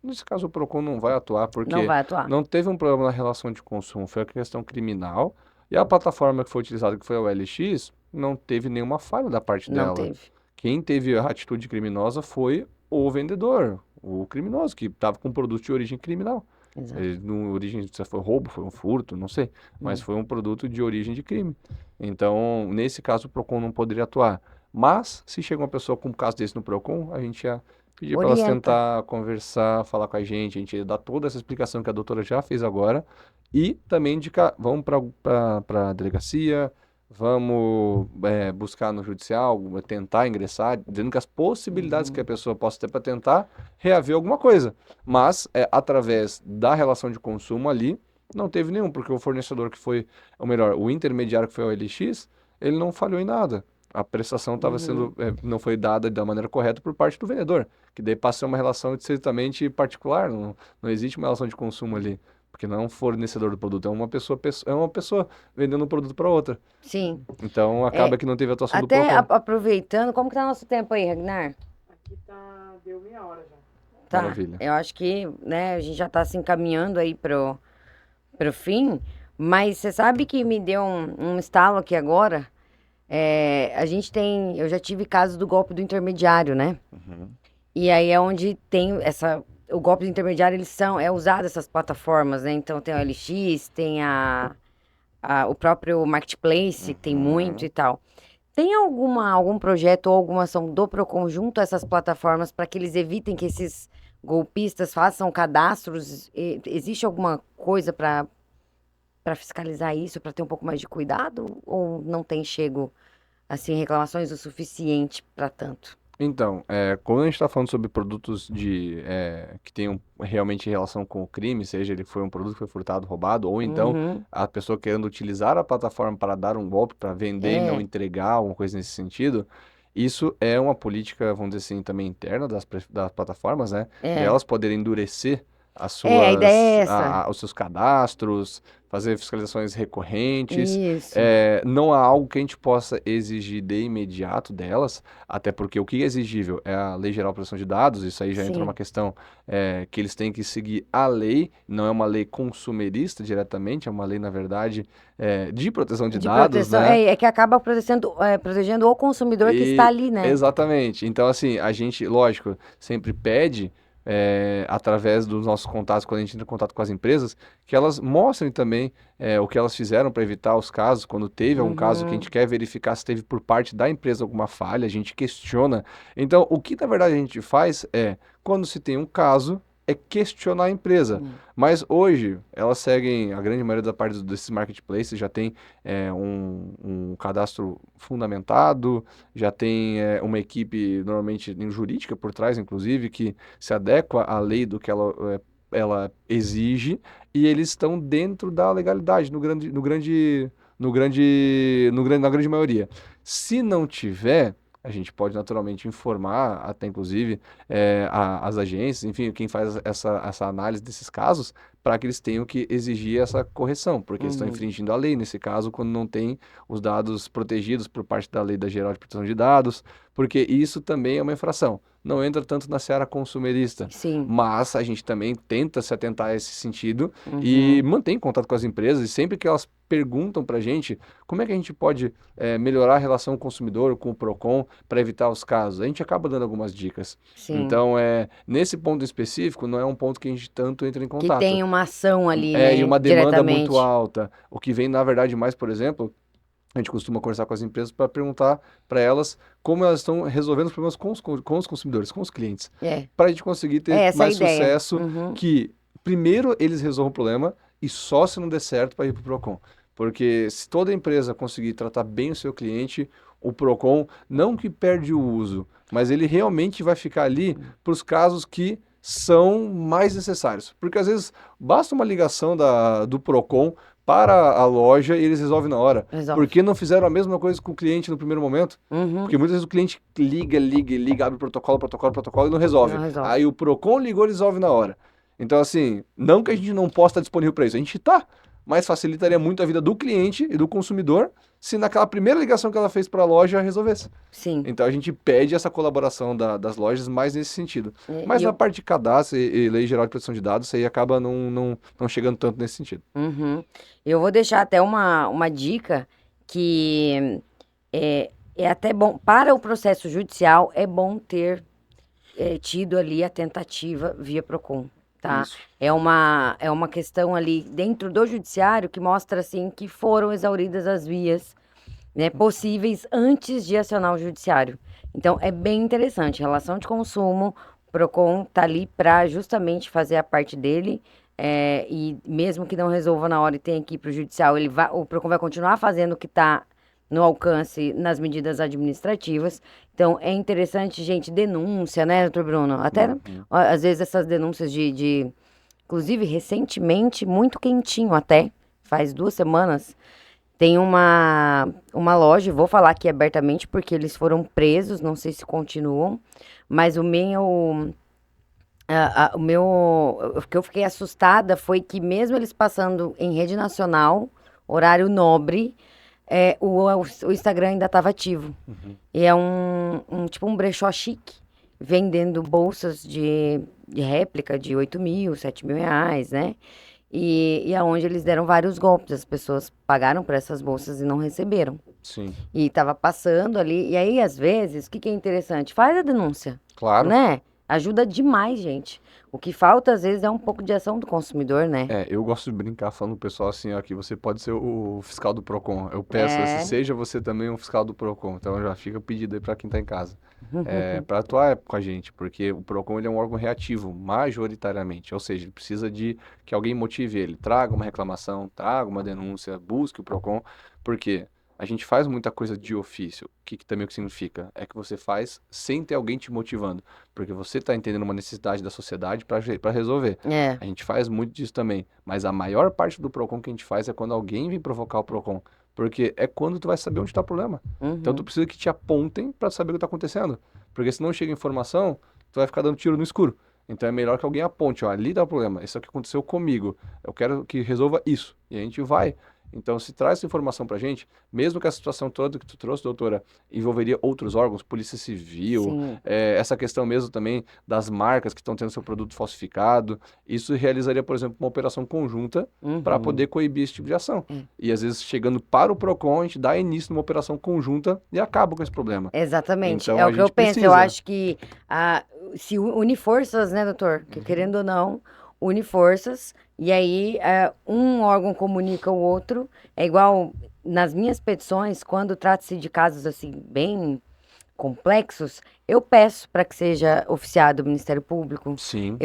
Nesse caso, o PROCON não vai atuar Não porque vai atuar. não teve um problema na relação de consumo, foi a questão criminal, e a plataforma que foi utilizada, que foi a OLX, não teve nenhuma falha da parte Não dela. teve. Quem teve a atitude criminosa foi o vendedor, o criminoso, que estava com um produto de origem criminal. Exato. No origem, se foi roubo, foi um furto, não sei, mas foi um produto de origem de crime. Então, nesse caso, o PROCON não poderia atuar. Mas, se chega uma pessoa com um caso desse no PROCON, a gente ia pedir para elas Orienta. tentar conversar, falar com a gente ia dar toda essa explicação que a doutora já fez agora, e também indicar, vamos para a delegacia, vamos buscar no judicial, tentar ingressar, dizendo que as possibilidades que a pessoa possa ter para tentar reaver alguma coisa. Mas, através da relação de consumo ali, Não teve nenhum, porque o fornecedor que foi, ou melhor, o intermediário que foi o OLX, ele não falhou em nada. A prestação estava Uhum. sendo, não foi dada da maneira correta por parte do vendedor, que daí passa a ser uma relação estritamente particular, não existe uma relação de consumo ali, porque não é um fornecedor do produto, é uma pessoa vendendo um produto para outra. Sim. Então acaba É, que não teve atuação do até PROCON. aproveitando, como que tá nosso tempo aí, Ragnar? Aqui tá, deu meia hora já. Tá, Maravilha. eu acho que, né, a gente já tá se encaminhando aí pro fim, mas você sabe que me deu um estalo aqui agora? A gente tem, eu já tive casos do golpe do intermediário, né? Uhum. E aí é onde tem o golpe do intermediário, é usado essas plataformas, né? Então tem o LX, tem o próprio Marketplace, que tem muito Uhum. e tal. Tem algum projeto ou alguma ação do Procon junto a essas plataformas para que eles evitem que esses golpistas façam cadastros? Existe alguma coisa para fiscalizar isso, para ter um pouco mais de cuidado? Ou não tem chego, assim, reclamações o suficiente para tanto? Então, quando a gente está falando sobre produtos que tenham realmente relação com o crime, seja ele foi um produto que foi furtado, roubado, ou então Uhum. a pessoa querendo utilizar a plataforma para dar um golpe, para vender e não É, entregar, alguma coisa nesse sentido, isso é uma política, vamos dizer assim, também interna das plataformas, né? é. Delas poderem endurecer A ideia é essa. os seus cadastros, fazer fiscalizações recorrentes. Isso. Não há algo que a gente possa exigir de imediato delas, até porque o que é exigível é a Lei Geral de Proteção de Dados, isso aí já entra uma Sim. questão que eles têm que seguir a lei, não é uma lei consumerista diretamente, é uma lei, na verdade, de proteção de De dados, proteção. né? É que acaba protegendo o consumidor que está E ali, né? exatamente. Então, assim, a gente, lógico, sempre pede, através dos nossos contatos, quando a gente entra em contato com as empresas, que elas mostrem também o que elas fizeram para evitar os casos. Quando teve algum caso que a gente Uhum. quer verificar se teve por parte da empresa alguma falha, a gente questiona. Então, o que na verdade a gente faz quando se tem um caso, é questionar a empresa. Hum. Mas hoje, elas seguem, a grande maioria da parte desses marketplaces já tem um cadastro fundamentado, já tem uma equipe normalmente jurídica por trás, inclusive, que se adequa à lei do que ela exige, e eles estão dentro da legalidade, na grande maioria. Se não tiver, a gente pode naturalmente informar, até inclusive, as agências, enfim, quem faz essa análise desses casos, para que eles tenham que exigir essa correção, porque eles estão Uhum. infringindo a lei, nesse caso, quando não tem os dados protegidos por parte da Lei da Geral de Proteção de Dados, porque isso também é uma infração. Não entra tanto na seara consumerista, Sim. mas a gente também tenta se atentar a esse sentido e Uhum. mantém contato com as empresas, e sempre que elas perguntam para a gente como é que a gente pode melhorar a relação com o consumidor, com o Procon, para evitar os casos, a gente acaba dando algumas dicas. Sim. Então, nesse ponto específico, não é um ponto que a gente tanto entra em Que contato. tem uma ação ali, E né? uma demanda muito Diretamente. alta. O que vem, na verdade, mais, por exemplo, a gente costuma conversar com as empresas para perguntar para elas como elas estão resolvendo os problemas com os consumidores, com os clientes, É. para a gente conseguir ter É essa a mais ideia. sucesso, Uhum. que primeiro eles resolvam o problema e só se não der certo para ir para o Procon. Porque se toda empresa conseguir tratar bem o seu cliente, o Procon não que perde o uso, mas ele realmente vai ficar ali para os casos que são mais necessários. Porque às vezes basta uma ligação do Procon para a loja e eles resolvem na hora. Por Resolve. que não fizeram a mesma coisa com o cliente no primeiro momento? Uhum. Porque muitas vezes o cliente liga, liga, liga, abre protocolo, protocolo, protocolo e não resolve. Não resolve. Aí o Procon ligou e resolve na hora. Então, assim, não que a gente não possa estar disponível para isso, a gente está, mas facilitaria muito a vida do cliente e do consumidor se naquela primeira ligação que ela fez para a loja resolvesse. Sim. Então a gente pede essa colaboração das lojas mais nesse sentido. E Mas na eu. parte de cadastro e lei geral de proteção de dados, isso aí acaba não chegando tanto nesse sentido. Uhum. Eu vou deixar até uma dica que é até bom. Para o processo judicial, é bom ter tido ali a tentativa via Procon, tá? Isso. É uma questão ali dentro do judiciário que mostra, assim, que foram exauridas as vias, né, possíveis antes de acionar o judiciário. Então, é bem interessante. Relação de consumo, o Procon tá ali para justamente fazer a parte dele. E mesmo que não resolva na hora e tenha que ir para o judicial, o Procon vai continuar fazendo o que está no alcance nas medidas administrativas. Então, é interessante, gente, denúncia, né, doutor Bruno? Até, Uhum. às vezes, essas denúncias de Inclusive, recentemente, muito quentinho até, faz 2 semanas, tem uma loja, vou falar aqui abertamente porque eles foram presos, não sei se continuam, mas o que eu fiquei assustada foi que mesmo eles passando em rede nacional, horário nobre, o Instagram ainda estava ativo. E é tipo um brechó chique, vendendo bolsas de réplica de 8 mil, 7 mil reais, né? E aonde eles deram vários golpes, as pessoas pagaram por essas bolsas e não receberam. Sim, E tava passando ali, e aí às vezes, o que que é interessante? Faz a denúncia, claro. né? Ajuda demais, gente. O que falta às vezes é um pouco de ação do consumidor, né? Eu gosto de brincar falando pro pessoal assim, ó, que você pode ser o fiscal do Procon. Eu peço, assim, É. seja você também um fiscal do Procon. Então já fica o pedido aí pra quem tá em casa. Para atuar com a gente, porque o Procon ele é um órgão reativo, majoritariamente. Ou seja, ele precisa de que alguém motive ele, traga uma reclamação, traga uma denúncia, busque o Procon, porque a gente faz muita coisa de ofício. Que também o que significa? É que você faz sem ter alguém te motivando, porque você está entendendo uma necessidade da sociedade para resolver. É. A gente faz muito disso também, mas a maior parte do Procon que a gente faz é quando alguém vem provocar o Procon, porque é quando tu vai saber onde está o problema. Então tu Uhum. precisa que te apontem para saber o que está acontecendo, porque se não chega informação, tu vai ficar dando tiro no escuro. Então é melhor que alguém aponte, ó, ali dá o problema, isso é o que aconteceu comigo, eu quero que resolva isso, e a gente vai. Então, se traz essa informação pra gente, mesmo que a situação toda que tu trouxe, doutora, envolveria outros órgãos, Polícia Civil, Sim. essa questão mesmo também das marcas que estão tendo seu produto falsificado, isso realizaria, por exemplo, uma operação conjunta para Uhum. poder coibir esse tipo de ação. É. E às vezes, chegando para o PROCON, a gente dá início numa operação conjunta e acaba com esse problema. Exatamente. Então, É a o que eu gente penso. Eu precisa. acho que se une forças, né, doutor? Que Uhum. querendo ou não, une forças. E aí, um órgão comunica o outro. É igual nas minhas petições, quando trata-se de casos assim, bem complexos, eu peço para que seja oficiado o Ministério Público. Sim,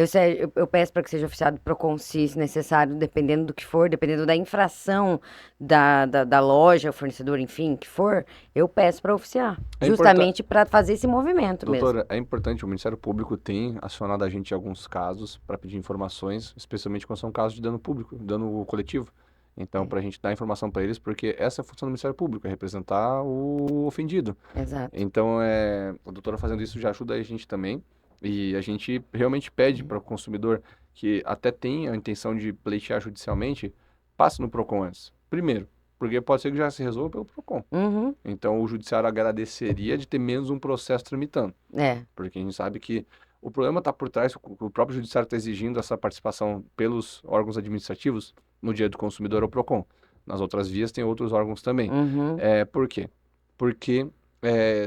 Eu peço para que seja oficiado o PROCON, se necessário, dependendo do que for, dependendo da infração da loja, fornecedor, enfim, que for, eu peço para oficiar. é importante. Justamente para fazer esse movimento mesmo. Doutora, é importante, o Ministério Público tem acionado a gente em alguns casos para pedir informações, especialmente quando são casos de dano público, dano coletivo. Então, para a gente dar informação para eles, porque essa é a função do Ministério Público, é representar o ofendido. Exato. Então, a doutora fazendo isso já ajuda a gente também. E a gente realmente pede para o consumidor que até tenha a intenção de pleitear judicialmente, passe no PROCON antes. Primeiro, porque pode ser que já se resolva pelo PROCON. Uhum. Então, o judiciário agradeceria de ter menos um processo tramitando, É, porque a gente sabe que o problema está por trás, o próprio judiciário está exigindo essa participação pelos órgãos administrativos no dia do consumidor ao PROCON. Nas outras vias tem outros órgãos também. uhum. Por quê? Porque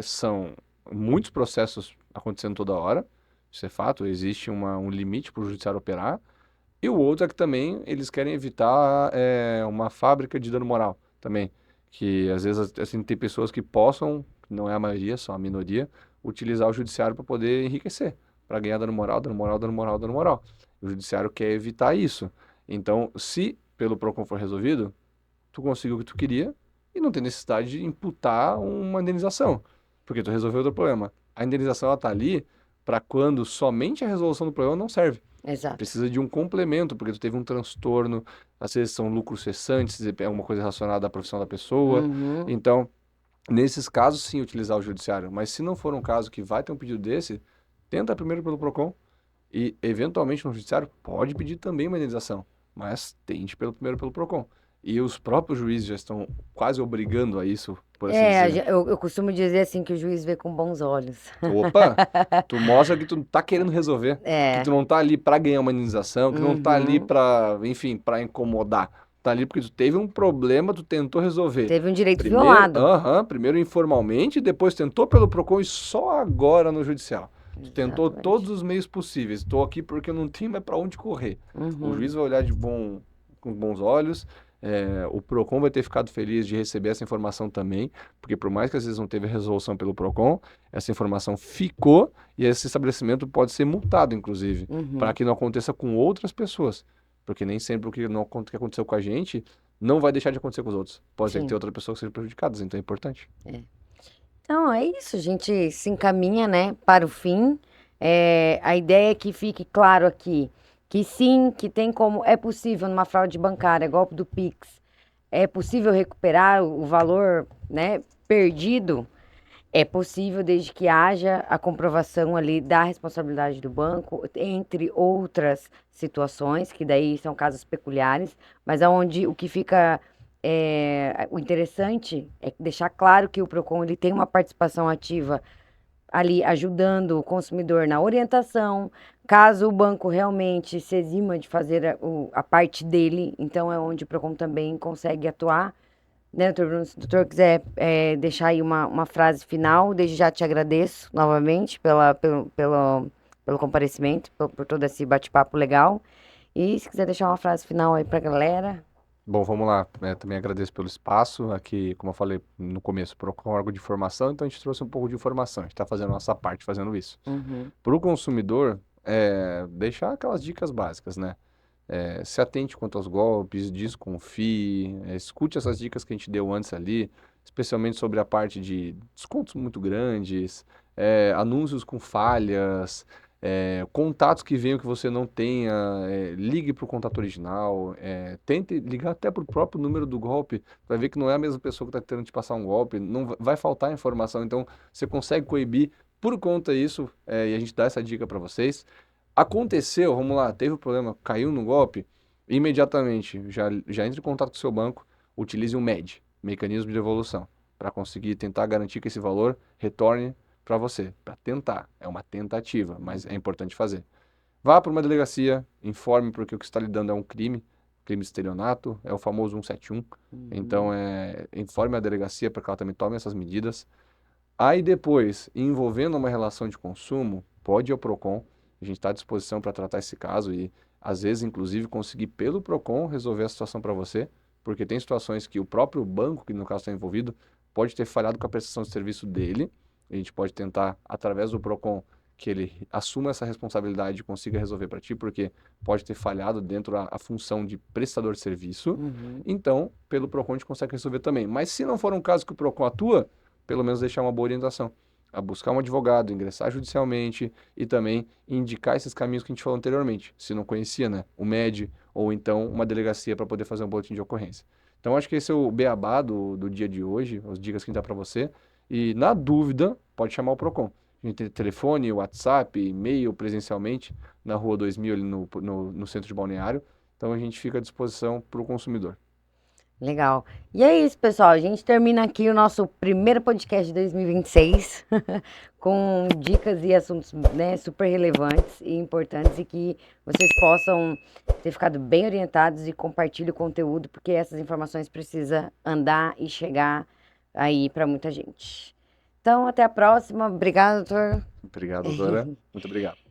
são muitos processos acontecendo toda hora, isso é fato, existe um limite para o judiciário operar, e o outro é que também eles querem evitar uma fábrica de dano moral também. Que às vezes assim, tem pessoas que possam, não é a maioria, só a minoria, utilizar o judiciário para poder enriquecer, para ganhar dano moral, dano moral, dano moral, dano moral. O judiciário quer evitar isso. Então, se pelo PROCON for resolvido, tu conseguiu o que tu queria e não tem necessidade de imputar uma indenização, porque tu resolveu o teu problema. A indenização ela tá ali para quando somente a resolução do problema não serve. Exato. Precisa de um complemento, porque tu teve um transtorno, às vezes são lucros cessantes, é alguma coisa relacionada à profissão da pessoa. Uhum. Então, nesses casos, sim, utilizar o judiciário. Mas se não for um caso que vai ter um pedido desse, tenta primeiro pelo PROCON e, eventualmente, no judiciário, pode pedir também uma indenização, mas tente primeiro pelo PROCON. E os próprios juízes já estão quase obrigando a isso, por assim dizer. Eu costumo dizer assim que o juiz vê com bons olhos. Opa, tu mostra que tu tá querendo resolver, que tu É. não tá ali pra ganhar uma indenização, que não tá ali Uhum. pra, enfim, pra incomodar. Tá ali porque tu teve um problema, tu tentou resolver. Teve um direito Primeiro, violado. primeiro informalmente, depois tentou pelo PROCON e só agora no judicial. Tu tentou todos Exatamente. os meios possíveis. Estou aqui porque eu não tenho mais pra onde correr. O Uhum. juiz vai olhar com bons olhos. O PROCON vai ter ficado feliz de receber essa informação também, porque por mais que às vezes não teve resolução pelo PROCON, essa informação ficou e esse estabelecimento pode ser multado, inclusive, para Uhum. que não aconteça com outras pessoas. Porque nem sempre o que não que aconteceu com a gente não vai deixar de acontecer com os outros. Pode ser que tenha Sim. outra pessoa que seja prejudicada, então é importante. Então, é isso, a gente se encaminha, né, para o fim. A ideia é que fique claro aqui que sim, que tem como, é possível numa fraude bancária, golpe do Pix, é possível recuperar o valor, né, perdido. É possível desde que haja a comprovação ali da responsabilidade do banco, entre outras situações, que daí são casos peculiares, mas aonde o que fica o interessante é deixar claro que o Procon ele tem uma participação ativa ali ajudando o consumidor na orientação, caso o banco realmente se exima de fazer a parte dele, então é onde o Procon também consegue atuar, né, doutor Bruno? Se o doutor quiser deixar aí uma frase final, desde já te agradeço novamente pelo comparecimento, por todo esse bate-papo legal. E se quiser deixar uma frase final aí pra galera. Bom, vamos lá. Também agradeço pelo espaço. Aqui, como eu falei no começo, Procon é um órgão de informação, então a gente trouxe um pouco de informação. A gente está fazendo a nossa parte fazendo isso. Uhum. Para o consumidor, deixar aquelas dicas básicas, né? Se atente quanto aos golpes, desconfie, escute essas dicas que a gente deu antes ali, especialmente sobre a parte de descontos muito grandes, anúncios com falhas, contatos que venham que você não tenha, ligue para o contato original, tente ligar até para o próprio número do golpe, vai ver que não é a mesma pessoa que está tentando te passar um golpe, não vai faltar informação, então você consegue coibir por conta disso, e a gente dá essa dica para vocês. Aconteceu, vamos lá, teve o problema, caiu no golpe, imediatamente já entre em contato com o seu banco, utilize um MED, mecanismo de devolução, para conseguir tentar garantir que esse valor retorne para você, para tentar. É uma tentativa, mas é importante fazer. Vá para uma delegacia, informe porque o que está lidando é um crime de estelionato, é o famoso 171. Então, informe a delegacia para que ela também tome essas medidas. Aí depois, envolvendo uma relação de consumo, pode ir ao Procon. A gente está à disposição para tratar esse caso e, às vezes, inclusive, conseguir pelo Procon resolver a situação para você, porque tem situações que o próprio banco, que no caso está envolvido, pode ter falhado com a prestação de serviço dele. A gente pode tentar, através do Procon, que ele assuma essa responsabilidade e consiga resolver para ti, porque pode ter falhado dentro da função de prestador de serviço. Uhum. Então, pelo Procon a gente consegue resolver também. Mas se não for um caso que o Procon atua, pelo menos deixar uma boa orientação, a buscar um advogado, ingressar judicialmente e também indicar esses caminhos que a gente falou anteriormente, se não conhecia, né, o MED ou então uma delegacia para poder fazer um boletim de ocorrência. Então, acho que esse é o beabá do dia de hoje, as dicas que a gente dá para você. E, na dúvida, pode chamar o Procon. A gente tem telefone, WhatsApp, e-mail, presencialmente, na Rua 2000, ali no centro de Balneário. Então, a gente fica à disposição para o consumidor. Legal. E é isso, pessoal. A gente termina aqui o nosso primeiro podcast de 2026 com dicas e assuntos, né, super relevantes e importantes e que vocês possam ter ficado bem orientados e compartilhe o conteúdo, porque essas informações precisam andar e chegar aí para muita gente. Então, até a próxima. Obrigada, doutor. Obrigado, doutora. Muito obrigado.